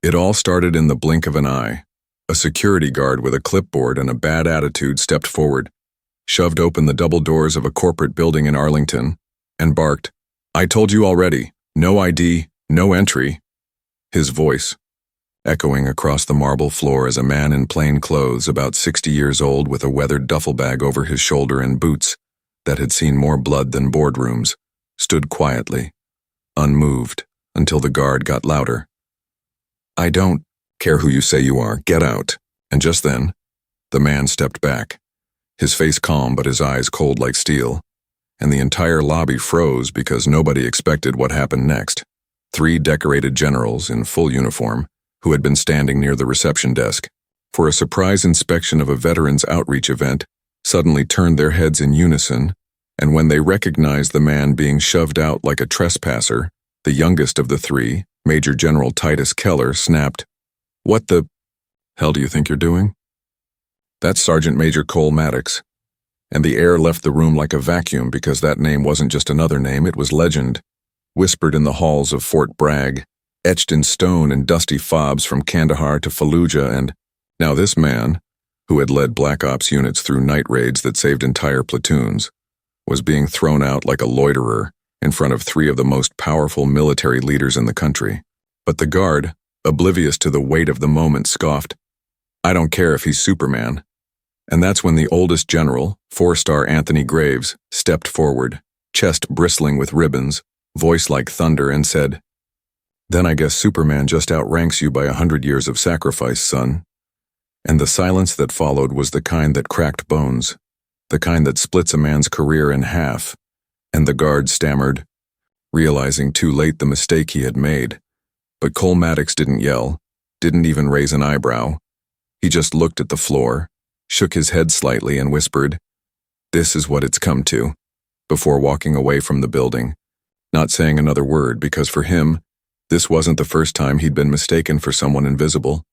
It all started in the blink of an eye. A security guard with a clipboard and a bad attitude stepped forward, shoved open the double doors of a corporate building in Arlington, and barked, "I told you already, no ID, no entry." His voice, echoing across the marble floor as a man in plain clothes, about 60 years old with a weathered duffel bag over his shoulder and boots that had seen more blood than boardrooms, stood quietly, unmoved, until the guard got louder. "I don't care who you say you are, get out." And just then, the man stepped back, his face calm but his eyes cold like steel, and the entire lobby froze because nobody expected what happened next. 3 decorated generals in full uniform, who had been standing near the reception desk for a surprise inspection of a veterans outreach event, suddenly turned their heads in unison, and when they recognized the man being shoved out like a trespasser, the youngest of the 3, Major General Titus Keller, snapped, "What the hell do you think you're doing?" "That's Sergeant Major Cole Maddox." And the air left the room like a vacuum because that name wasn't just another name, it was legend, whispered in the halls of Fort Bragg, etched in stone and dusty fobs from Kandahar to Fallujah. And now this man, who had led Black Ops units through night raids that saved entire platoons, was being thrown out like a loiterer in front of 3 of the most powerful military leaders in the country. But the guard, oblivious to the weight of the moment, scoffed, "I don't care if he's Superman." And that's when the oldest general, 4-star Anthony Graves, stepped forward, chest bristling with ribbons, voice like thunder, and said, "Then I guess Superman just outranks you by 100 years of sacrifice, son." And the silence that followed was the kind that cracked bones, the kind that splits a man's career in half, and the guard stammered, realizing too late the mistake he had made. But Cole Maddox didn't yell, didn't even raise an eyebrow. He just looked at the floor, shook his head slightly, and whispered, "This is what it's come to," before walking away from the building, not saying another word because for him, this wasn't the first time he'd been mistaken for someone invisible.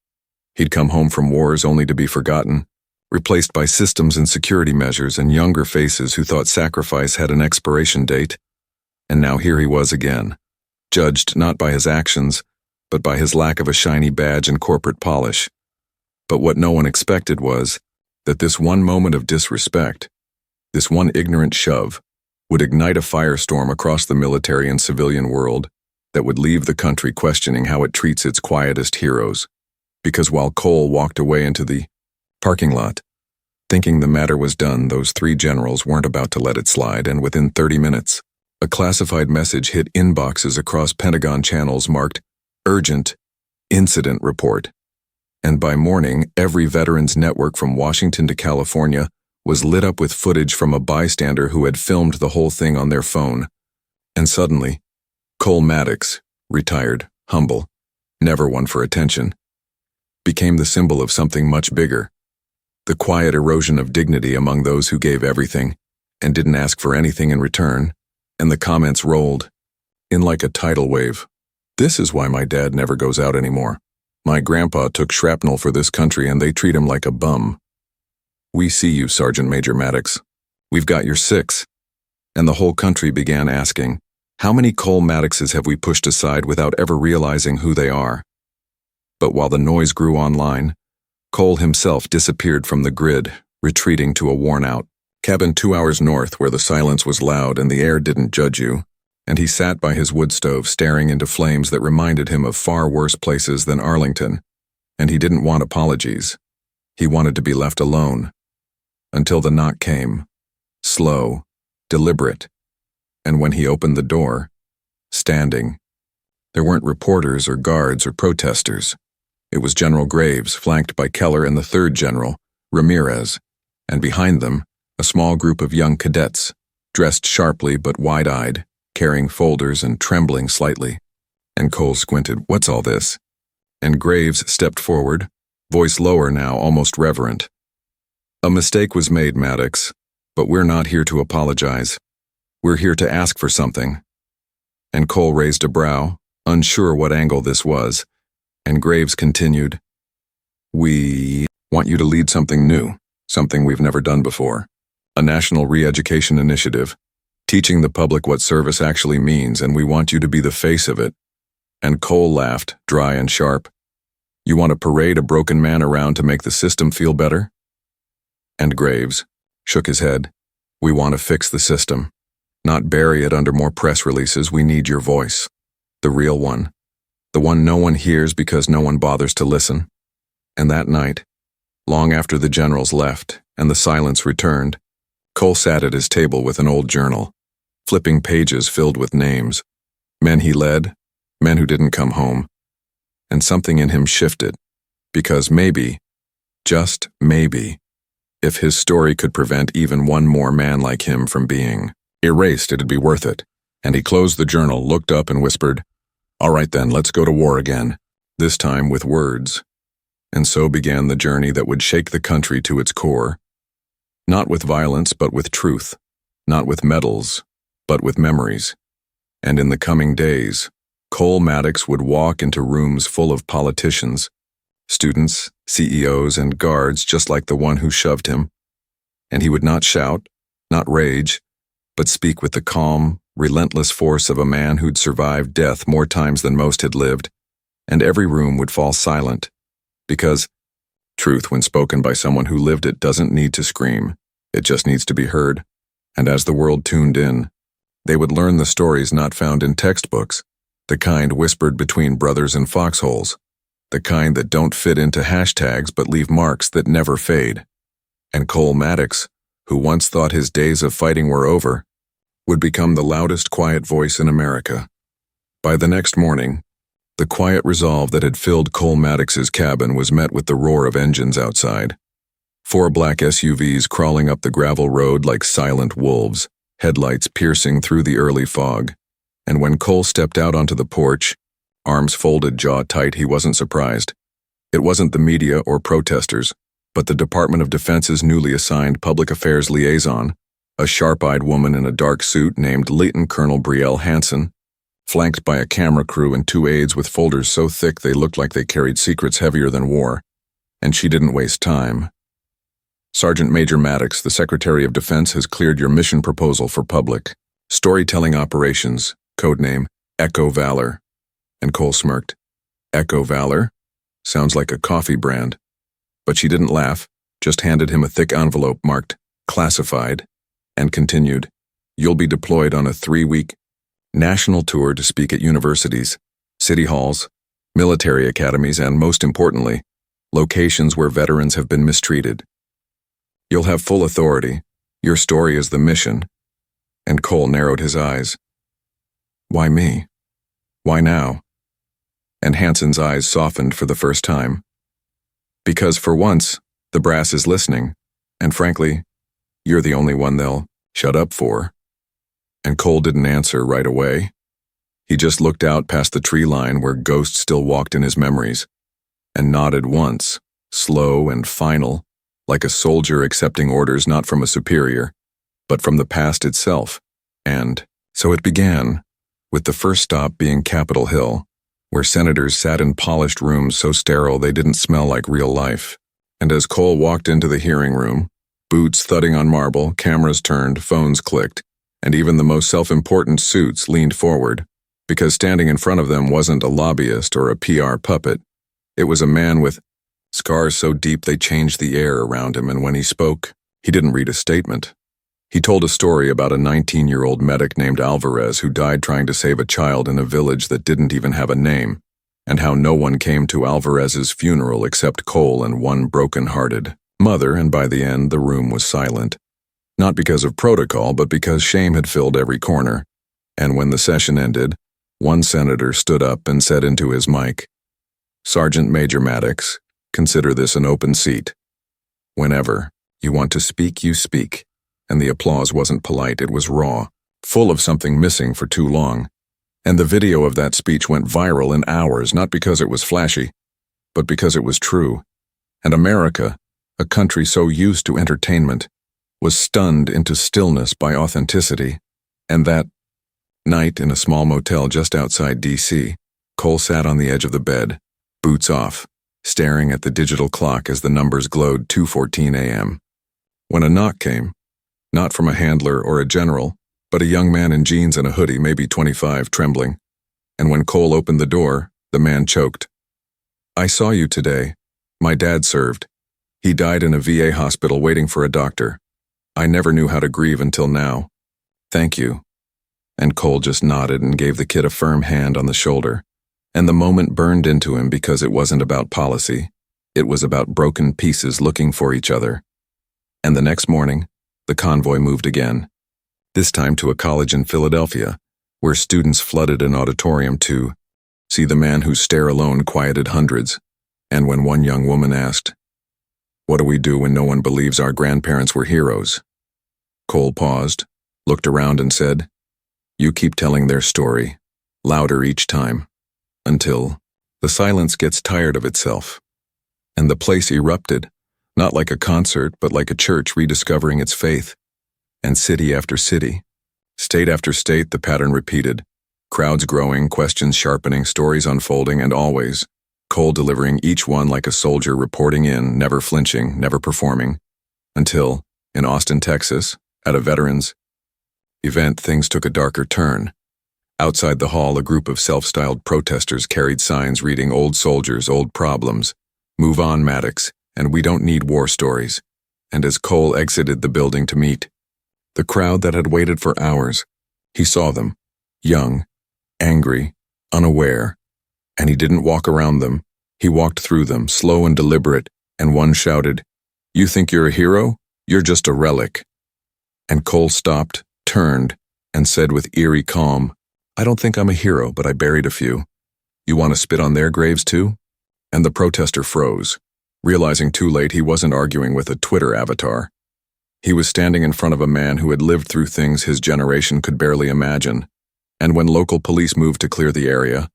He'd come home from wars only to be forgotten, replaced by systems and security measures and younger faces who thought sacrifice had an expiration date. And now here he was again, judged not by his actions, but by his lack of a shiny badge and corporate polish. But what no one expected was that this one moment of disrespect, this one ignorant shove, would ignite a firestorm across the military and civilian world that would leave the country questioning how it treats its quietest heroes. Because while Cole walked away into the parking lot, thinking the matter was done, those 3 generals weren't about to let it slide, and within 30 minutes, a classified message hit inboxes across Pentagon channels marked "Urgent Incident Report." And by morning, every veterans network from Washington to California was lit up with footage from a bystander who had filmed the whole thing on their phone. And suddenly, Cole Maddox, retired, humble, never one for attention, became the symbol of something much bigger. The quiet erosion of dignity among those who gave everything and didn't ask for anything in return, and the comments rolled in like a tidal wave. "This is why my dad never goes out anymore. My grandpa took shrapnel for this country and they treat him like a bum. We see you, Sergeant Major Maddox. We've got your 6. And the whole country began asking, how many Cole Maddoxes have we pushed aside without ever realizing who they are? But while the noise grew online, Cole himself disappeared from the grid, retreating to a worn-out cabin 2 hours north where the silence was loud and the air didn't judge you, and he sat by his wood stove staring into flames that reminded him of far worse places than Arlington, and he didn't want apologies. He wanted to be left alone. Until the knock came, slow, deliberate, and when he opened the door, standing, there weren't reporters or guards or protesters. It was General Graves, flanked by Keller and the 3rd General, Ramirez, and behind them, a small group of young cadets, dressed sharply but wide-eyed, carrying folders and trembling slightly. And Cole squinted, "What's all this?" And Graves stepped forward, voice lower now, almost reverent. "A mistake was made, Maddox, but we're not here to apologize. We're here to ask for something." And Cole raised a brow, unsure what angle this was, and Graves continued, "We want you to lead something new, something we've never done before. A national re-education initiative, teaching the public what service actually means, and we want you to be the face of it." And Cole laughed, dry and sharp. You want to parade a broken man around to make the system feel better? And Graves shook his head. We want to fix the system, not bury it under more press releases. We need your voice. The real one. The one no one hears because no one bothers to listen. And that night, long after the generals left and the silence returned, Cole sat at his table with an old journal, flipping pages filled with names. Men he led, men who didn't come home. And something in him shifted, because maybe, just maybe, if his story could prevent even one more man like him from being erased, it'd be worth it. And he closed the journal, looked up and whispered, "All right then, let's go to war again, this time with words." And so began the journey that would shake the country to its core. Not with violence, but with truth. Not with medals, but with memories. And in the coming days, Cole Maddox would walk into rooms full of politicians, students, CEOs, and guards just like the one who shoved him. And he would not shout, not rage, but speak with the calm, relentless force of a man who'd survived death more times than most had lived. And every room would fall silent, because truth, when spoken by someone who lived it, doesn't need to scream. It just needs to be heard. And as the world tuned in, they would learn the stories not found in textbooks, the kind whispered between brothers in foxholes, the kind that don't fit into hashtags but leave marks that never fade. And Cole Maddox, who once thought his days of fighting were over, would become the loudest quiet voice in America. By the next morning, the quiet resolve that had filled Cole Maddox's cabin was met with the roar of engines outside. 4 black SUVs crawling up the gravel road like silent wolves, headlights piercing through the early fog. And when Cole stepped out onto the porch, arms folded, jaw tight, he wasn't surprised. It wasn't the media or protesters, but the Department of Defense's newly assigned public affairs liaison, a sharp-eyed woman in a dark suit named Lieutenant Colonel Brielle Hansen, flanked by a camera crew and 2 aides with folders so thick they looked like they carried secrets heavier than war. And she didn't waste time. Sergeant Major Maddox, the Secretary of Defense, has cleared your mission proposal for public storytelling operations, codename Echo Valor. And Cole smirked. Echo Valor? Sounds like a coffee brand. But she didn't laugh, just handed him a thick envelope marked classified, and continued, You'll be deployed on a 3-week national tour to speak at universities, city halls, military academies, and most importantly, locations where veterans have been mistreated. You'll have full authority. Your story is the mission. And Cole narrowed his eyes. Why me? Why now? And Hansen's eyes softened for the first time. Because for once, the brass is listening, and frankly, you're the only one they'll shut up for. And Cole didn't answer right away. He just looked out past the tree line where ghosts still walked in his memories, and nodded once, slow and final, like a soldier accepting orders not from a superior, but from the past itself. And so it began, with the first stop being Capitol Hill, where senators sat in polished rooms so sterile they didn't smell like real life. And as Cole walked into the hearing room, boots thudding on marble, cameras turned, phones clicked, and even the most self-important suits leaned forward, because standing in front of them wasn't a lobbyist or a PR puppet. It was a man with scars so deep they changed the air around him, and when he spoke, he didn't read a statement. He told a story about a 19-year-old medic named Alvarez who died trying to save a child in a village that didn't even have a name, and how no one came to Alvarez's funeral except Cole and one broken-hearted mother, and by the end the room was silent. Not because of protocol, but because shame had filled every corner. And when the session ended, one senator stood up and said into his mic, Sergeant Major Maddox, consider this an open seat. Whenever you want to speak, you speak. And the applause wasn't polite, it was raw, full of something missing for too long. And the video of that speech went viral in hours, not because it was flashy, but because it was true. And America, a country so used to entertainment, was stunned into stillness by authenticity. And that night in a small motel just outside D.C., Cole sat on the edge of the bed, boots off, staring at the digital clock as the numbers glowed 2:14 a.m. When a knock came, not from a handler or a general, but a young man in jeans and a hoodie, maybe 25, trembling. And when Cole opened the door, the man choked. I saw you today. My dad served. He died in a VA hospital waiting for a doctor. I never knew how to grieve until now. Thank you. And Cole just nodded and gave the kid a firm hand on the shoulder. And the moment burned into him because it wasn't about policy. It was about broken pieces looking for each other. And the next morning, the convoy moved again. This time to a college in Philadelphia, where students flooded an auditorium to see the man whose stare alone quieted hundreds. And when one young woman asked, "What do we do when no one believes our grandparents were heroes?" Cole paused, looked around and said, "You keep telling their story, louder each time, until the silence gets tired of itself." And the place erupted, not like a concert, but like a church rediscovering its faith. And city after city, state after state, the pattern repeated. Crowds growing, questions sharpening, stories unfolding, and always, Cole delivering each one like a soldier reporting in, never flinching, never performing. Until, in Austin, Texas, at a veterans' event, things took a darker turn. Outside the hall, a group of self-styled protesters carried signs reading "Old soldiers, old problems. Move on, Maddox, and we don't need war stories." And as Cole exited the building to meet the crowd that had waited for hours, he saw them, young, angry, unaware, and he didn't walk around them. He walked through them, slow and deliberate, and one shouted, "You think you're a hero? You're just a relic." And Cole stopped, turned, and said with eerie calm, "I don't think I'm a hero, but I buried a few. You want to spit on their graves too?" And the protester froze, realizing too late he wasn't arguing with a Twitter avatar. He was standing in front of a man who had lived through things his generation could barely imagine. And when local police moved to clear the area,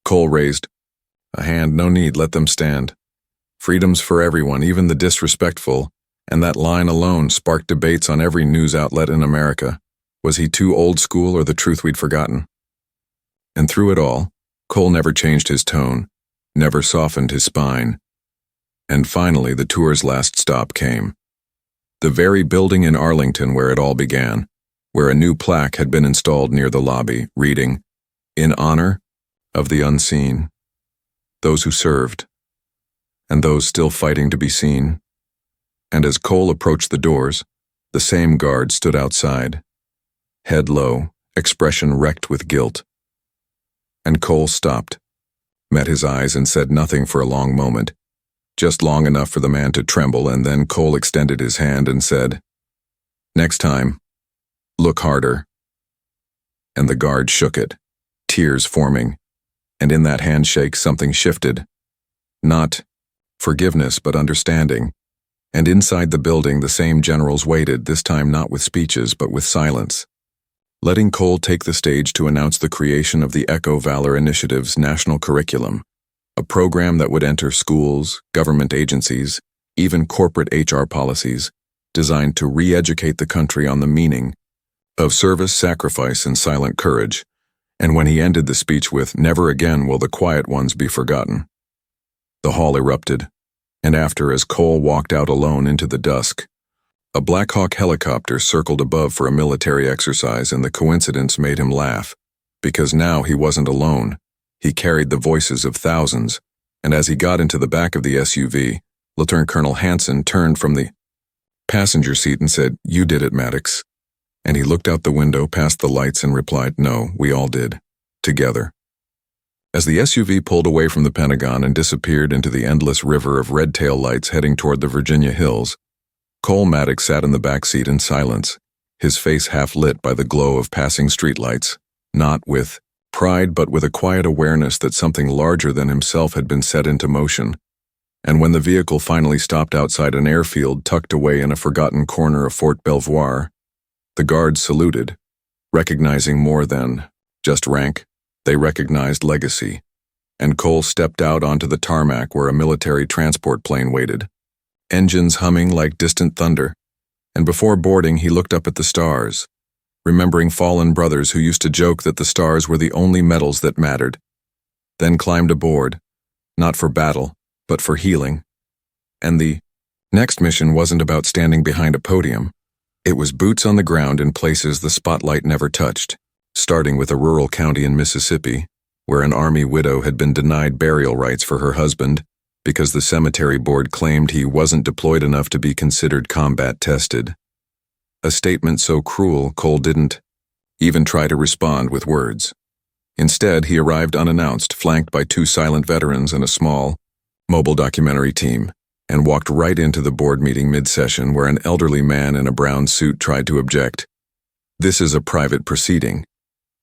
Cole raised a hand. "No need, let them stand. Freedom's for everyone, even the disrespectful." And that line alone sparked debates on every news outlet in America. Was he too old school or the truth we'd forgotten? And through it all, Cole never changed his tone, never softened his spine. And finally, the tour's last stop came. The very building in Arlington where it all began, where a new plaque had been installed near the lobby, reading, "In honor of the unseen, those who served, and those still fighting to be seen." And as Cole approached the doors, the same guard stood outside, head low, expression wrecked with guilt. And Cole stopped, met his eyes, and said nothing for a long moment, just long enough for the man to tremble, and then Cole extended his hand and said, "Next time, look harder." And the guard shook it, tears forming, and in that handshake something shifted. Not forgiveness, but understanding. And inside the building, the same generals waited, this time not with speeches, but with silence, letting Cole take the stage to announce the creation of the Echo Valor Initiative's national curriculum, a program that would enter schools, government agencies, even corporate HR policies, designed to re-educate the country on the meaning of service, sacrifice, and silent courage. And when he ended the speech with, "Never again will the quiet ones be forgotten," the hall erupted. And after, as Cole walked out alone into the dusk, a Black Hawk helicopter circled above for a military exercise, and the coincidence made him laugh, because now he wasn't alone. He carried the voices of thousands, and as he got into the back of the SUV, Lieutenant Colonel Hansen turned from the passenger seat and said, "You did it, Maddox." And he looked out the window past the lights and replied, "No, we all did. Together." As the SUV pulled away from the Pentagon and disappeared into the endless river of red tail lights heading toward the Virginia hills, Cole Maddox sat in the back seat in silence, his face half lit by the glow of passing streetlights, not with pride but with a quiet awareness that something larger than himself had been set into motion. And when the vehicle finally stopped outside an airfield tucked away in a forgotten corner of Fort Belvoir, the guards saluted, recognizing more than just rank. They recognized legacy. And Cole stepped out onto the tarmac where a military transport plane waited, engines humming like distant thunder. And before boarding, he looked up at the stars, remembering fallen brothers who used to joke that the stars were the only metals that mattered. Then climbed aboard, not for battle, but for healing. And the next mission wasn't about standing behind a podium. It was boots on the ground in places the spotlight never touched, starting with a rural county in Mississippi, where an Army widow had been denied burial rights for her husband because the cemetery board claimed he wasn't deployed enough to be considered combat tested. A statement so cruel, Cole didn't even try to respond with words. Instead, he arrived unannounced, flanked by 2 silent veterans and a small, mobile documentary team, and walked right into the board meeting mid-session where an elderly man in a brown suit tried to object. "This is a private proceeding."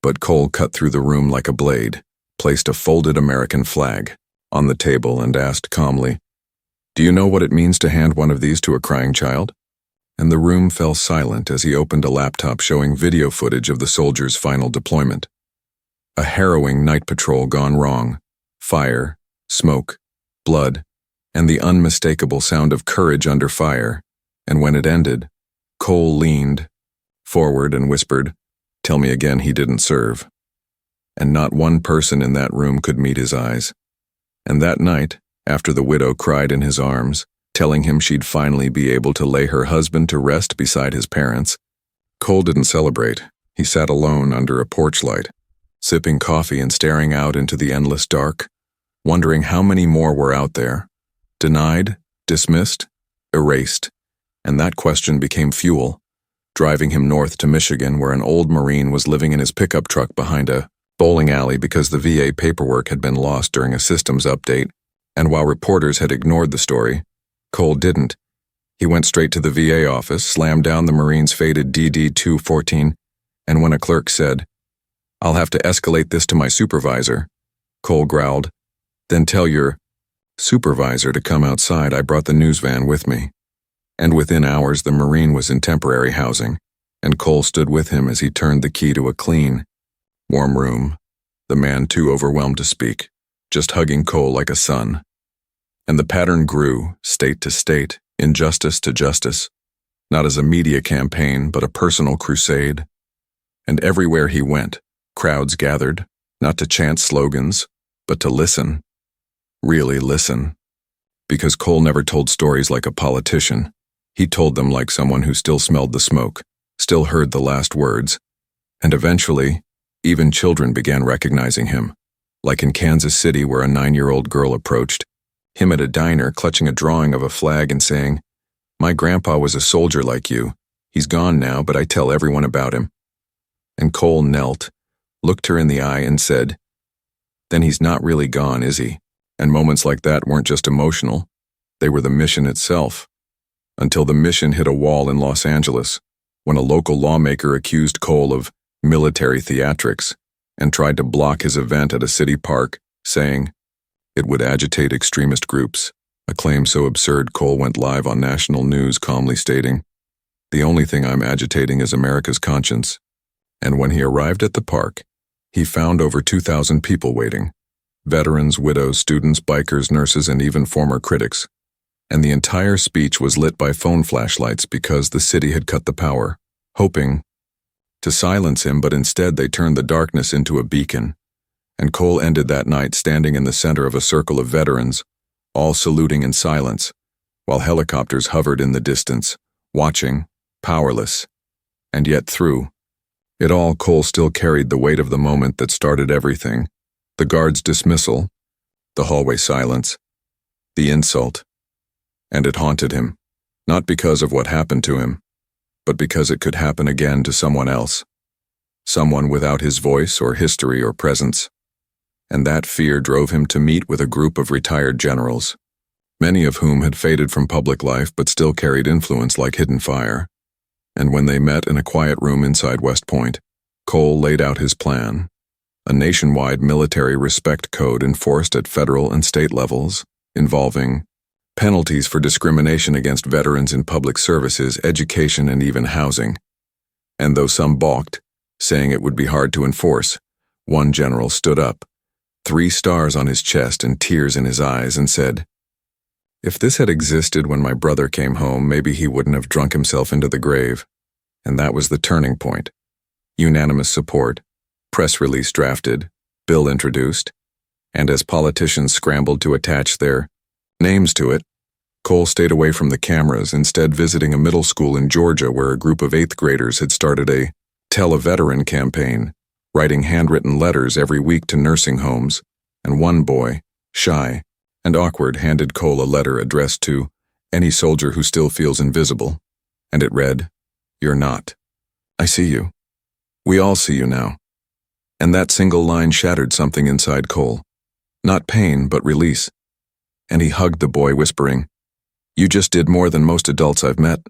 But Cole cut through the room like a blade, placed a folded American flag on the table and asked calmly, "Do you know what it means to hand one of these to a crying child?" And the room fell silent as he opened a laptop showing video footage of the soldiers' final deployment. A harrowing night patrol gone wrong. Fire, smoke, blood, and the unmistakable sound of courage under fire. And when it ended, Cole leaned forward and whispered, "Tell me again he didn't serve." And not one person in that room could meet his eyes. And that night, after the widow cried in his arms, telling him she'd finally be able to lay her husband to rest beside his parents, Cole didn't celebrate. He sat alone under a porch light, sipping coffee and staring out into the endless dark, wondering how many more were out there, denied, dismissed, erased, and that question became fuel, driving him north to Michigan where an old Marine was living in his pickup truck behind a bowling alley because the VA paperwork had been lost during a systems update, and while reporters had ignored the story, Cole didn't. He went straight to the VA office, slammed down the Marine's faded DD-214, and when a clerk said, "I'll have to escalate this to my supervisor," Cole growled, "Then tell your supervisor to come outside. I brought the news van with me." And within hours the Marine was in temporary housing, and Cole stood with him as he turned the key to a clean, warm room, the man too overwhelmed to speak, just hugging Cole like a son. And the pattern grew, state to state, injustice to justice, not as a media campaign but a personal crusade. And everywhere he went, crowds gathered, not to chant slogans, but to listen. Really listen. Because Cole never told stories like a politician. He told them like someone who still smelled the smoke, still heard the last words, and eventually, even children began recognizing him, like in Kansas City where a 9-year-old girl approached him at a diner clutching a drawing of a flag and saying, "My grandpa was a soldier like you. He's gone now, but I tell everyone about him." And Cole knelt, looked her in the eye and said, "Then he's not really gone, is he?" And moments like that weren't just emotional, they were the mission itself. Until the mission hit a wall in Los Angeles, when a local lawmaker accused Cole of military theatrics and tried to block his event at a city park, saying it would agitate extremist groups, a claim so absurd Cole went live on national news calmly stating, "The only thing I'm agitating is America's conscience." And when he arrived at the park, he found over 2,000 people waiting, veterans, widows, students, bikers, nurses, and even former critics. And the entire speech was lit by phone flashlights because the city had cut the power, hoping to silence him, but instead they turned the darkness into a beacon. And Cole ended that night standing in the center of a circle of veterans, all saluting in silence, while helicopters hovered in the distance, watching, powerless. And yet through it all, Cole still carried the weight of the moment that started everything: the guard's dismissal, the hallway silence, the insult. And it haunted him, not because of what happened to him, but because it could happen again to someone else, someone without his voice or history or presence. And that fear drove him to meet with a group of retired generals, many of whom had faded from public life but still carried influence like hidden fire. And when they met in a quiet room inside West Point, Cole laid out his plan, a nationwide military respect code enforced at federal and state levels, involving penalties for discrimination against veterans in public services, education, and even housing. And though some balked, saying it would be hard to enforce, one general stood up, 3 stars on his chest and tears in his eyes, and said, "If this had existed when my brother came home, maybe he wouldn't have drunk himself into the grave." And that was the turning point. Unanimous support, press release drafted, bill introduced, and as politicians scrambled to attach their names to it, Cole stayed away from the cameras, instead visiting a middle school in Georgia where a group of 8th graders had started a Tell a Veteran campaign, writing handwritten letters every week to nursing homes, and one boy, shy and awkward, handed Cole a letter addressed to any soldier who still feels invisible, and it read, "You're not. I see you. We all see you now." And that single line shattered something inside Cole. Not pain, but release. And he hugged the boy, whispering, "You just did more than most adults I've met."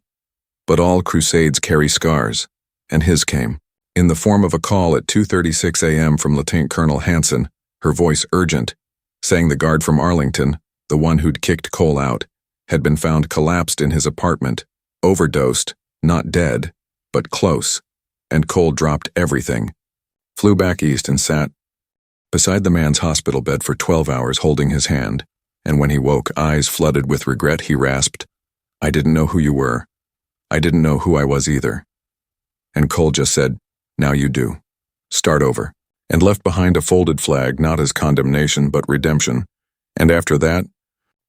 But all crusades carry scars, and his came, in the form of a call at 2:36 a.m. from Lieutenant Colonel Hansen, her voice urgent, saying the guard from Arlington, the one who'd kicked Cole out, had been found collapsed in his apartment, overdosed, not dead, but close, and Cole dropped everything, flew back east and sat beside the man's hospital bed for 12 hours holding his hand, and when he woke, eyes flooded with regret, he rasped, "I didn't know who you were. I didn't know who I was either." And Cole just said, "Now you do. Start over," and left behind a folded flag, not as condemnation but redemption. And after that,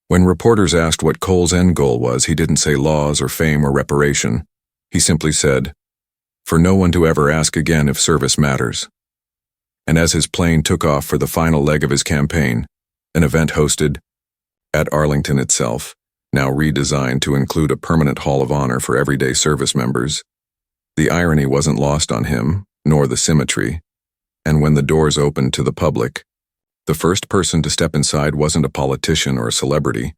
when reporters asked what Cole's end goal was, he didn't say laws or fame or reparation. He simply said, "For no one to ever ask again if service matters." And as his plane took off for the final leg of his campaign, an event hosted at Arlington itself, now redesigned to include a permanent Hall of Honor for everyday service members, the irony wasn't lost on him, nor the symmetry, and when the doors opened to the public, the first person to step inside wasn't a politician or a celebrity.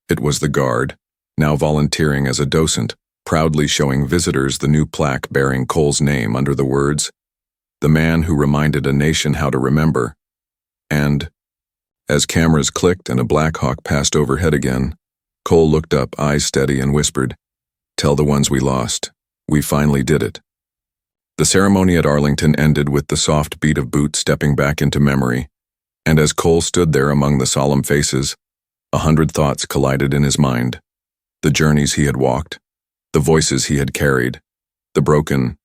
It was the guard, now volunteering as a docent, proudly showing visitors the new plaque bearing Cole's name under the words, "The man who reminded a nation how to remember." And, as cameras clicked and a Black Hawk passed overhead again, Cole looked up, eyes steady, and whispered, "Tell the ones we lost. We finally did it." The ceremony at Arlington ended with the soft beat of boots stepping back into memory, and as Cole stood there among the solemn faces, 100 thoughts collided in his mind. The journeys he had walked, the voices he had carried, the broken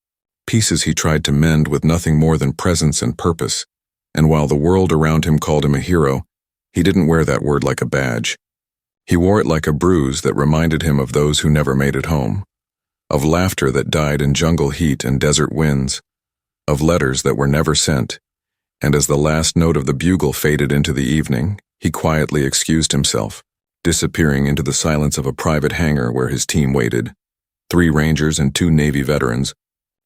pieces he tried to mend with nothing more than presence and purpose, and while the world around him called him a hero, he didn't wear that word like a badge. He wore it like a bruise that reminded him of those who never made it home, of laughter that died in jungle heat and desert winds, of letters that were never sent, and as the last note of the bugle faded into the evening, he quietly excused himself, disappearing into the silence of a private hangar where his team waited, 3 Rangers and 2 Navy veterans,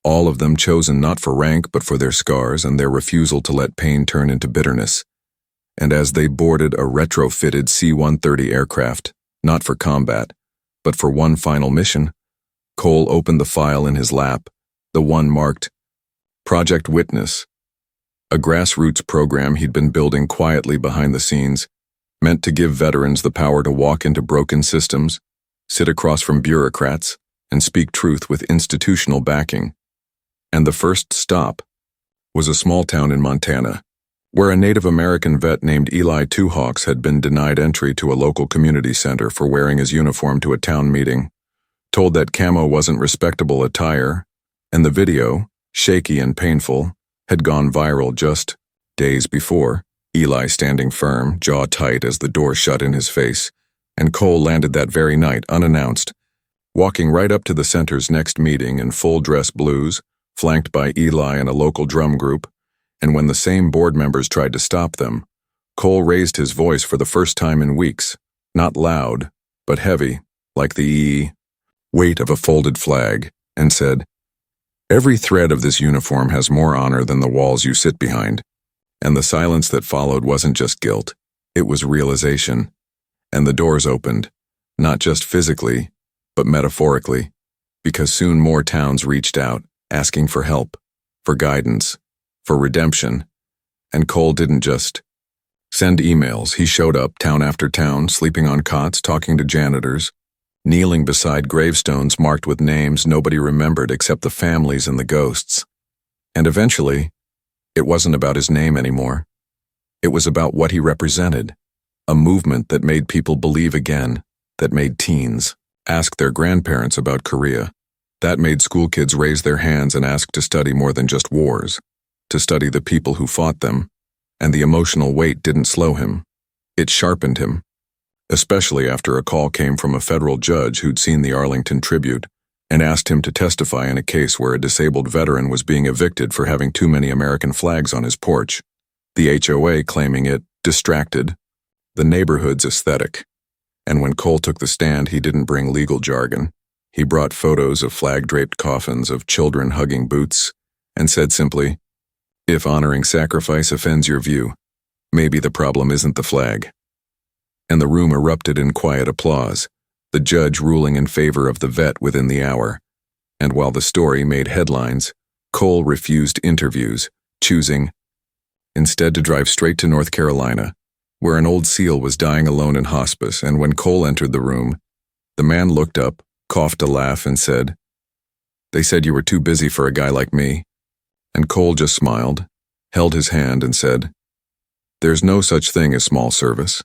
all of them chosen not for rank but for their scars and their refusal to let pain turn into bitterness. And as they boarded a retrofitted C-130 aircraft, not for combat, but for one final mission, Cole opened the file in his lap, the one marked Project Witness, a grassroots program he'd been building quietly behind the scenes, meant to give veterans the power to walk into broken systems, sit across from bureaucrats, and speak truth with institutional backing. And the first stop was a small town in Montana, where a Native American vet named Eli Two Hawks had been denied entry to a local community center for wearing his uniform to a town meeting, told that camo wasn't respectable attire, and the video, shaky and painful, had gone viral just days before, Eli standing firm, jaw tight as the door shut in his face, and Cole landed that very night unannounced, walking right up to the center's next meeting in full dress blues, flanked by Eli and a local drum group, and when the same board members tried to stop them, Cole raised his voice for the first time in weeks, not loud, but heavy, like the weight of a folded flag, and said, "Every thread of this uniform has more honor than the walls you sit behind." And the silence that followed wasn't just guilt, it was realization. And the doors opened, not just physically, but metaphorically, because soon more towns reached out, asking for help, for guidance, for redemption. And Cole didn't just send emails. He showed up town after town, sleeping on cots, talking to janitors, kneeling beside gravestones marked with names nobody remembered except the families and the ghosts. And eventually, it wasn't about his name anymore. It was about what he represented, a movement that made people believe again, that made teens ask their grandparents about Korea, that made school kids raise their hands and ask to study more than just wars, to study the people who fought them, and the emotional weight didn't slow him. It sharpened him, especially after a call came from a federal judge who'd seen the Arlington tribute, and asked him to testify in a case where a disabled veteran was being evicted for having too many American flags on his porch, the HOA claiming it distracted the neighborhood's aesthetic. And when Cole took the stand, he didn't bring legal jargon. He brought photos of flag-draped coffins of children hugging boots and said simply, "If honoring sacrifice offends your view, maybe the problem isn't the flag." And the room erupted in quiet applause, the judge ruling in favor of the vet within the hour. And while the story made headlines, Cole refused interviews, choosing instead to drive straight to North Carolina, where an old SEAL was dying alone in hospice. And when Cole entered the room, the man looked up, coughed a laugh, and said, "They said you were too busy for a guy like me." And Cole just smiled, held his hand, and said, "There's no such thing as small service."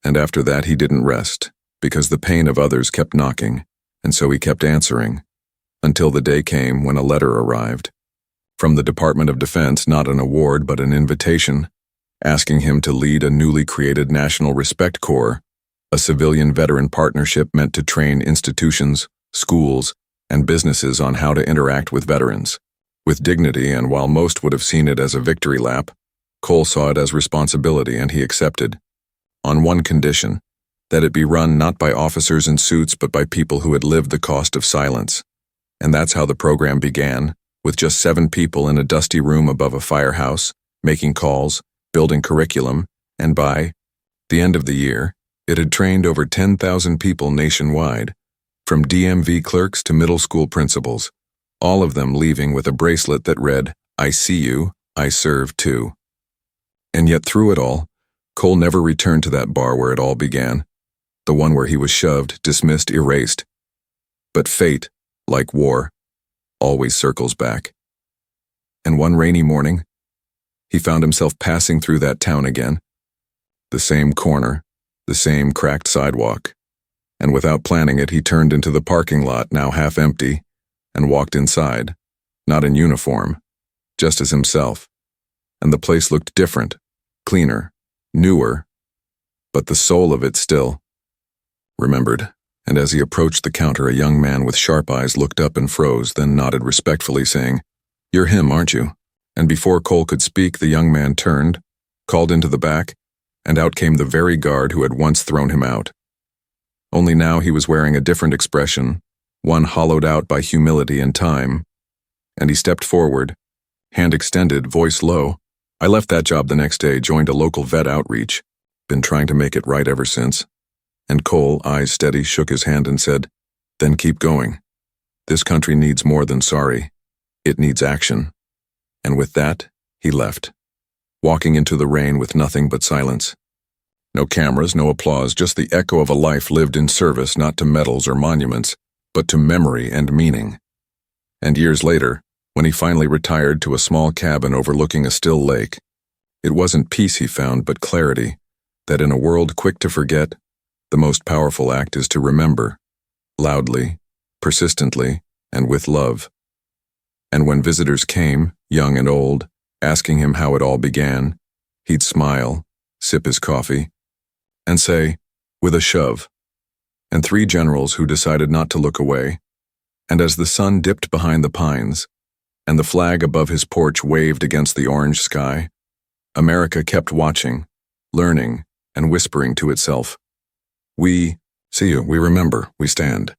And after that he didn't rest, because the pain of others kept knocking, and so he kept answering, until the day came when a letter arrived from the Department of Defense, not an award but an invitation, asking him to lead a newly created National Respect Corps, a civilian veteran partnership meant to train institutions, schools, and businesses on how to interact with veterans with dignity. And while most would have seen it as a victory lap, Cole saw it as responsibility, and he accepted, on one condition, that it be run not by officers in suits but by people who had lived the cost of silence. And that's how the program began, with just 7 people in a dusty room above a firehouse, making calls, building curriculum, and by the end of the year, it had trained over 10,000 people nationwide, from DMV clerks to middle school principals, all of them leaving with a bracelet that read, "I see you, I serve too." And yet through it all, Cole never returned to that bar where it all began, the one where he was shoved, dismissed, erased. But fate, like war, always circles back. And one rainy morning, he found himself passing through that town again, the same corner, the same cracked sidewalk, and without planning it, he turned into the parking lot, now half empty, and walked inside, not in uniform, just as himself. And the place looked different, cleaner, newer, but the soul of it still remembered. And as he approached the counter, a young man with sharp eyes looked up and froze, then nodded respectfully, saying, "You're him, aren't you?" And before Cole could speak, the young man turned, called into the back, and out came the very guard who had once thrown him out. Only now he was wearing a different expression, one hollowed out by humility and time. And he stepped forward, hand extended, voice low. "I left that job the next day, joined a local vet outreach. Been trying to make it right ever since." And Cole, eyes steady, shook his hand and said, "Then keep going. This country needs more than sorry. It needs action." And with that, he left, walking into the rain with nothing but silence. No cameras, no applause, just the echo of a life lived in service not to medals or monuments, but to memory and meaning. And years later, when he finally retired to a small cabin overlooking a still lake, it wasn't peace he found, but clarity, that in a world quick to forget, the most powerful act is to remember, loudly, persistently, and with love. And when visitors came, young and old, asking him how it all began, he'd smile, sip his coffee, and say, "With a shove." And 3 generals who decided not to look away. And as the sun dipped behind the pines, and the flag above his porch waved against the orange sky, America kept watching, learning, and whispering to itself, "We see you, we remember, we stand."